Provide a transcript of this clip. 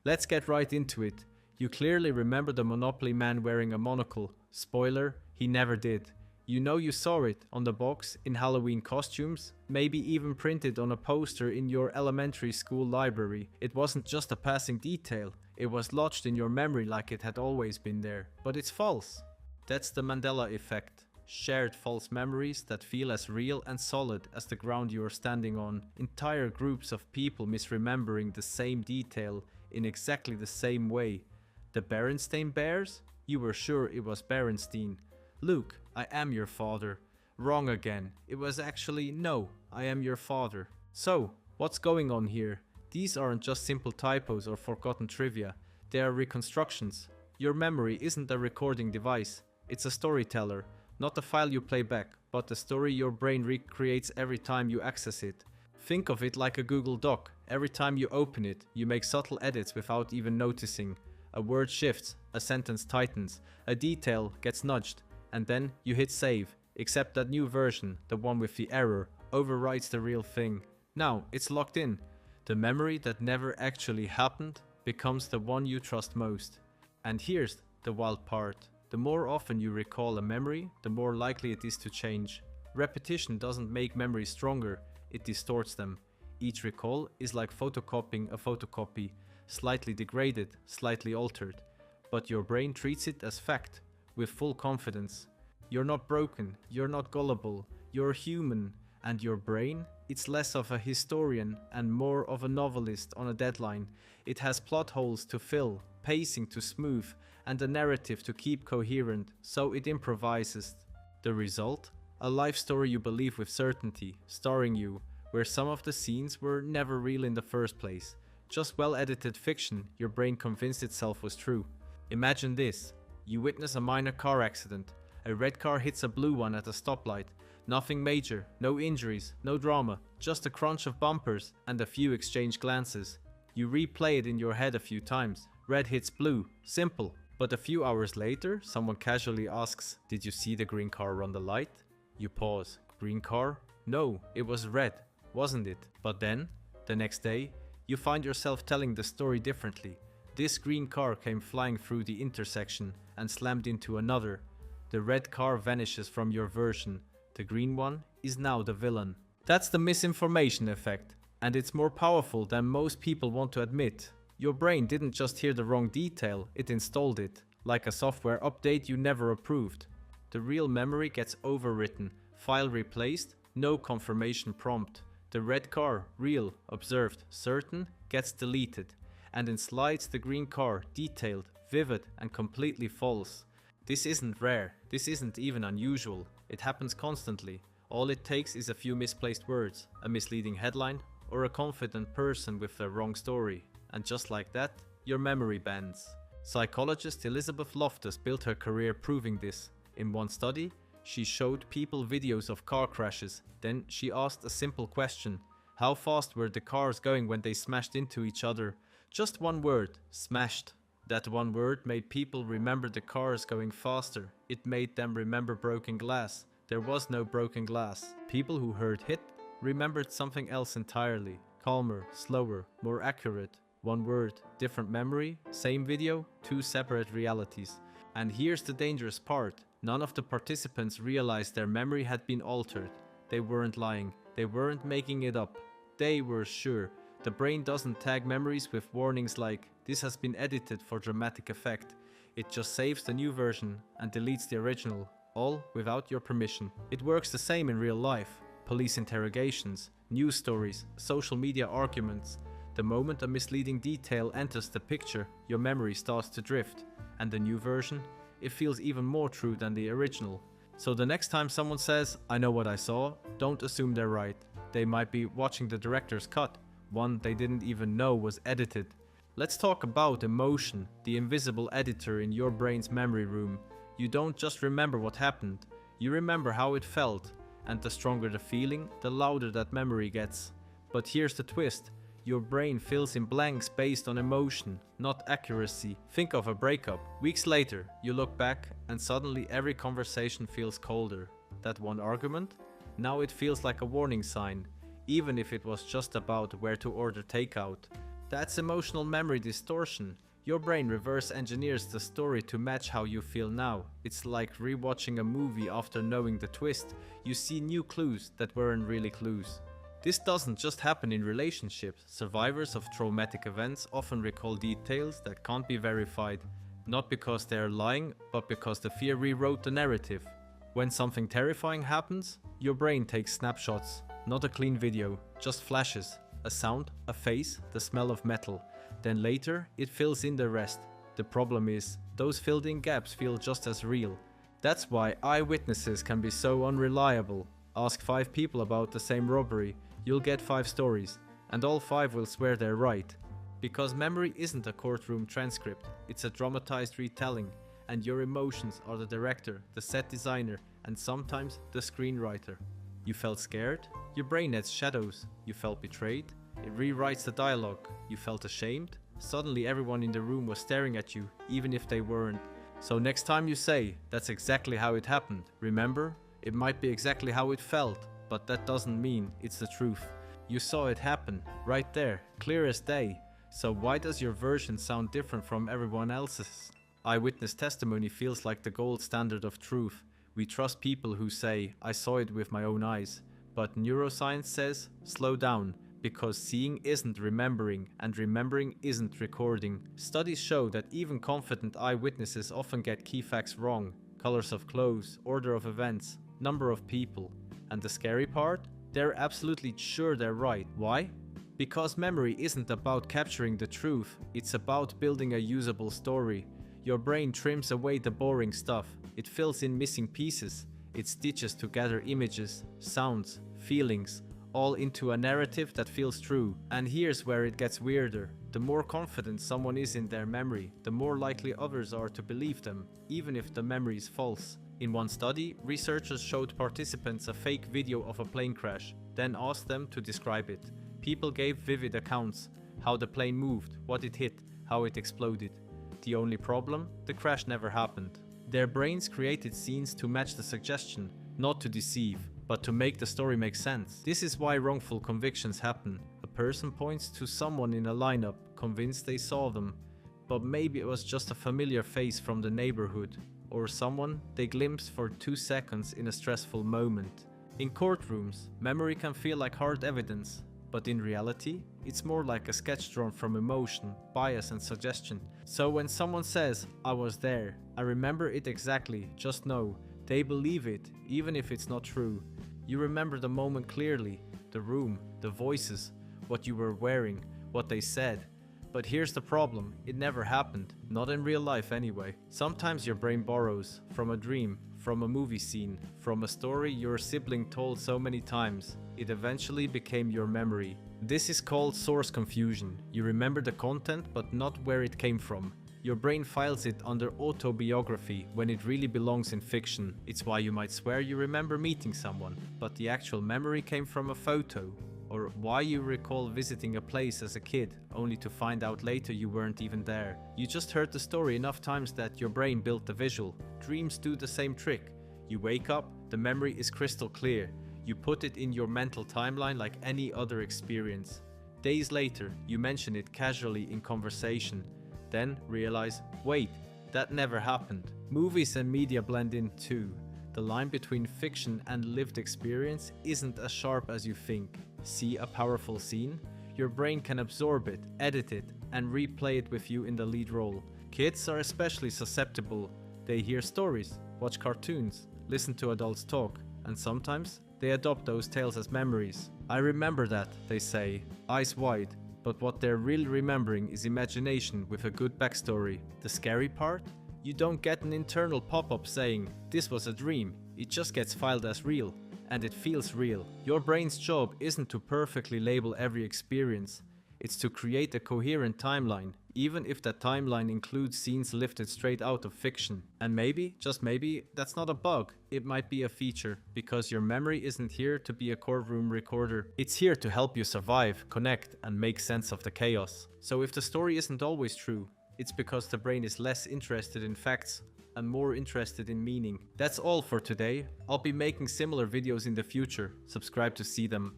Let's get right into it. You clearly remember the Monopoly man wearing a monocle. Spoiler, he never did. You know you saw it on the box, in Halloween costumes, maybe even printed on a poster in your elementary school library. It wasn't just a passing detail, it was lodged in your memory like it had always been there. But it's false. That's the Mandela effect. Shared false memories that feel as real and solid as the ground you are standing on. Entire groups of people misremembering the same detail in exactly the same way. The Berenstain Bears? You were sure it was Berenstein. Luke, I am your father. Wrong again. It was actually, no, I am your father. So, what's going on here? These aren't just simple typos or forgotten trivia. They are reconstructions. Your memory isn't a recording device. It's a storyteller. Not a file you play back, but a story your brain recreates every time you access it. Think of it like a Google Doc. Every time you open it, you make subtle edits without even noticing. A word shifts, a sentence tightens, a detail gets nudged, and then you hit save. Except that new version, the one with the error, overwrites the real thing. Now, it's locked in. The memory that never actually happened becomes the one you trust most. And here's the wild part. The more often you recall a memory, the more likely it is to change. Repetition doesn't make memories stronger, it distorts them. Each recall is like photocopying a photocopy, slightly degraded, slightly altered. But your brain treats it as fact, with full confidence. You're not broken, you're not gullible, you're human. And your brain? It's less of a historian and more of a novelist on a deadline. It has plot holes to fill, pacing to smooth, and a narrative to keep coherent, so it improvises. The result? A life story you believe with certainty, starring you, where some of the scenes were never real in the first place. Just well-edited fiction your brain convinced itself was true. Imagine this. You witness a minor car accident. A red car hits a blue one at a stoplight. Nothing major, no injuries, no drama, just a crunch of bumpers and a few exchanged glances. You replay it in your head a few times. Red hits blue. Simple. But a few hours later, someone casually asks, "Did you see the green car run the light?" You pause. Green car? No, it was red, wasn't it? But then, the next day, you find yourself telling the story differently. This green car came flying through the intersection and slammed into another. The red car vanishes from your version. The green one is now the villain. That's the misinformation effect, and it's more powerful than most people want to admit. Your brain didn't just hear the wrong detail, it installed it, like a software update you never approved. The real memory gets overwritten, file replaced, no confirmation prompt. The red car, real, observed, certain, gets deleted, and in slides the green car, detailed, vivid, and completely false. This isn't rare, this isn't even unusual, it happens constantly. All it takes is a few misplaced words, a misleading headline, or a confident person with a wrong story. And just like that, your memory bends. Psychologist Elizabeth Loftus built her career proving this. In one study, she showed people videos of car crashes. Then she asked a simple question. How fast were the cars going when they smashed into each other? Just one word, smashed. That one word made people remember the cars going faster. It made them remember broken glass. There was no broken glass. People who heard hit remembered something else entirely. Calmer, slower, more accurate. One word, different memory, same video, two separate realities. And here's the dangerous part. None of the participants realized their memory had been altered. They weren't lying. They weren't making it up. They were sure. The brain doesn't tag memories with warnings like, "This has been edited for dramatic effect." It just saves the new version and deletes the original, all without your permission. It works the same in real life. Police interrogations, news stories, social media arguments. The moment a misleading detail enters the picture, your memory starts to drift. And the new version? It feels even more true than the original. So the next time someone says, "I know what I saw," don't assume they're right. They might be watching the director's cut, one they didn't even know was edited. Let's talk about emotion, the invisible editor in your brain's memory room. You don't just remember what happened, you remember how it felt. And the stronger the feeling, the louder that memory gets. But here's the twist. Your brain fills in blanks based on emotion, not accuracy. Think of a breakup. Weeks later, you look back and suddenly every conversation feels colder. That one argument? Now it feels like a warning sign, even if it was just about where to order takeout. That's emotional memory distortion. Your brain reverse engineers the story to match how you feel now. It's like rewatching a movie after knowing the twist. You see new clues that weren't really clues. This doesn't just happen in relationships. Survivors of traumatic events often recall details that can't be verified, not because they're lying, but because the fear rewrote the narrative. When something terrifying happens, your brain takes snapshots, not a clean video, just flashes, a sound, a face, the smell of metal. Then later, it fills in the rest. The problem is, those filled in gaps feel just as real. That's why eyewitnesses can be so unreliable. Ask 5 people about the same robbery, you'll get 5 stories, and all 5 will swear they're right. Because memory isn't a courtroom transcript, it's a dramatized retelling, and your emotions are the director, the set designer, and sometimes the screenwriter. You felt scared? Your brain adds shadows. You felt betrayed? It rewrites the dialogue. You felt ashamed? Suddenly everyone in the room was staring at you, even if they weren't. So next time you say, that's exactly how it happened, remember, it might be exactly how it felt, but that doesn't mean it's the truth. You saw it happen, right there, clear as day. So why does your version sound different from everyone else's? Eyewitness testimony feels like the gold standard of truth. We trust people who say, I saw it with my own eyes. But neuroscience says, slow down. Because seeing isn't remembering, and remembering isn't recording. Studies show that even confident eyewitnesses often get key facts wrong. Colors of clothes, order of events, number of people. And the scary part? They're absolutely sure they're right. Why? Because memory isn't about capturing the truth, it's about building a usable story. Your brain trims away the boring stuff. It fills in missing pieces. It stitches together images, sounds, feelings, all into a narrative that feels true. And here's where it gets weirder. The more confident someone is in their memory, the more likely others are to believe them, even if the memory is false. In one study, researchers showed participants a fake video of a plane crash, then asked them to describe it. People gave vivid accounts, how the plane moved, what it hit, how it exploded. The only problem? The crash never happened. Their brains created scenes to match the suggestion, not to deceive, but to make the story make sense. This is why wrongful convictions happen. A person points to someone in a lineup, convinced they saw them, but maybe it was just a familiar face from the neighborhood, or someone they glimpsed for 2 seconds in a stressful moment. In courtrooms, memory can feel like hard evidence, but in reality, it's more like a sketch drawn from emotion, bias and suggestion. So when someone says, I was there, I remember it exactly, just know, they believe it, even if it's not true. You remember the moment clearly, the room, the voices, what you were wearing, what they said. But here's the problem, it never happened, not in real life anyway. Sometimes your brain borrows, from a dream, from a movie scene, from a story your sibling told so many times. It eventually became your memory. This is called source confusion. You remember the content, but not where it came from. Your brain files it under autobiography when it really belongs in fiction. It's why you might swear you remember meeting someone, but the actual memory came from a photo. Or why you recall visiting a place as a kid, only to find out later you weren't even there. You just heard the story enough times that your brain built the visual. Dreams do the same trick. You wake up, the memory is crystal clear. You put it in your mental timeline like any other experience. Days later, you mention it casually in conversation. Then realize, wait, that never happened. Movies and media blend in too. The line between fiction and lived experience isn't as sharp as you think. See a powerful scene? Your brain can absorb it, edit it, and replay it with you in the lead role. Kids are especially susceptible. They hear stories, watch cartoons, listen to adults talk, and sometimes they adopt those tales as memories. I remember that, they say, eyes wide. But what they're really remembering is imagination with a good backstory. The scary part? You don't get an internal pop-up saying, this was a dream. It just gets filed as real. And it feels real. Your brain's job isn't to perfectly label every experience. It's to create a coherent timeline, even if that timeline includes scenes lifted straight out of fiction. And maybe, just maybe, that's not a bug. It might be a feature, because your memory isn't here to be a courtroom recorder. It's here to help you survive, connect, and make sense of the chaos. So if the story isn't always true, it's because the brain is less interested in facts and more interested in meaning. That's all for today. I'll be making similar videos in the future. Subscribe to see them.